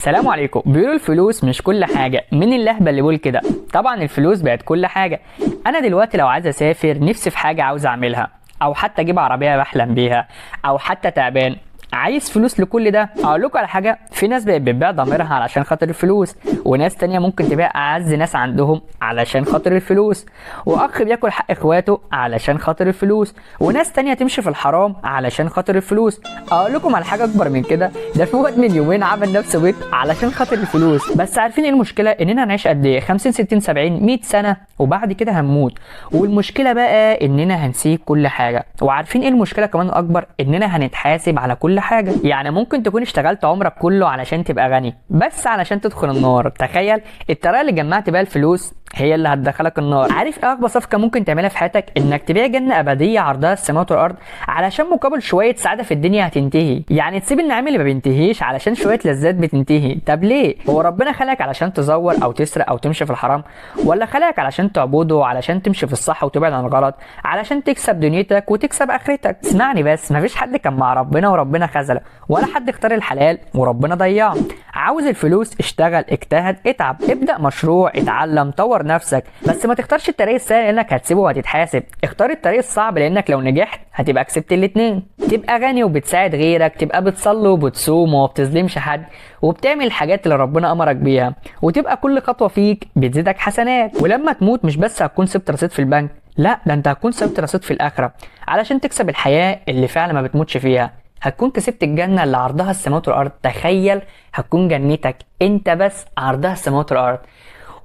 السلام عليكم. بيقولوا الفلوس مش كل حاجة. مين اللهبة اللي بيقول كده؟ طبعا الفلوس بقت كل حاجة. انا دلوقتي لو عايز اسافر، نفسي في حاجة عاوز اعملها، او حتى اجيب عربية بحلم بيها، او حتى تعبان عايز فلوس لكل ده. اقول لكم على حاجة، في ناس بقت بتبيع ضميرها علشان خاطر الفلوس، وناس تانية ممكن تبيع اعز ناس عندهم علشان خاطر الفلوس، واخ بياكل حق اخواته علشان خاطر الفلوس، وناس تانية تمشي في الحرام علشان خاطر الفلوس. اقول لكم على حاجة اكبر من كده، ده في واد من يومين عمل نفسه بيت علشان خاطر الفلوس. بس عارفين ايه المشكلة؟ اننا هنعيش قد ايه؟ 50 60 70 100 سنة، وبعد كده هنموت. والمشكلة بقى اننا هنسيب كل حاجة. وعارفين ايه المشكلة كمان الاكبر؟ اننا هنتحاسب على كل حاجة. يعني ممكن تكون اشتغلت عمرك كله علشان تبقى غني، بس علشان تدخل النار. تخيل الطريقة اللي جمعت بيها الفلوس هي اللي هتدخلك النار. عارف ايه اكبر صفقة ممكن تعملها في حياتك؟ انك تبيع جنة ابدية عرضها السماوات والارض علشان مقابل شوية سعادة في الدنيا هتنتهي. يعني تسيب النعيم اللي ما بينتهيش علشان شوية لذات بتنتهي. طب ليه؟ هو ربنا خلقك علشان تزور او تسرق او تمشي في الحرام، ولا خلقك علشان تعبده، علشان تمشي في الصح وتبعد عن الغلط، علشان تكسب دنيتك وتكسب اخرتك؟ اسمعني بس، مفيش حد كان مع ربنا وربنا خذله، ولا حد اختار الحلال وربنا ضيعه. عاوز الفلوس؟ اشتغل، اجتهد، اتعب، ابدأ مشروع، اتعلم، طور نفسك، بس ما تختارش الطريق السهل لانك هتسيبه وهتتحاسب. اختار الطريق الصعب لانك لو نجحت هتبقى كسبت الاتنين. تبقى غني وبتساعد غيرك، تبقى بتصلي وبتصوم وما بتظلمش حد، وبتعمل الحاجات اللي ربنا امرك بيها، وتبقى كل خطوة فيك بتزيدك حسنات. ولما تموت مش بس هتكون سبت رصيد في البنك، لا ده انت هتكون سبت رصيد في الاخرة علشان تكسب الحياة اللي فعلا ما بتموتش فيها. هتكون كسبت الجنة اللي عرضها السماوات والأرض. تخيل هتكون جنتك انت بس عرضها السماوات والأرض،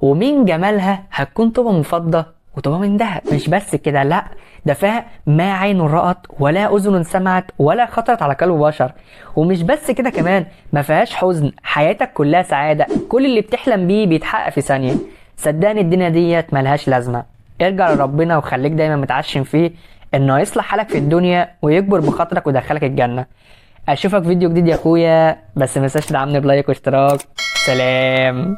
ومن جمالها هتكون طوبة من فضة وطوبة من ذهب. مش بس كده، لا ده فيها ما عين رأت ولا أذن سمعت ولا خطرت على قلب بشر. ومش بس كده كمان، ما فيهاش حزن، حياتك كلها سعادة، كل اللي بتحلم بيه بيتحقق في ثانية. صدقني الدنيا ديت ملهاش لازمة. ارجع لربنا وخليك دايما متعشم فيه انه يصلح حالك في الدنيا ويكبر بخاطرك ويدخلك الجنة. اشوفك فيديو جديد يا اخويا، بس متنساش تدعمني بلايك واشتراك. سلام.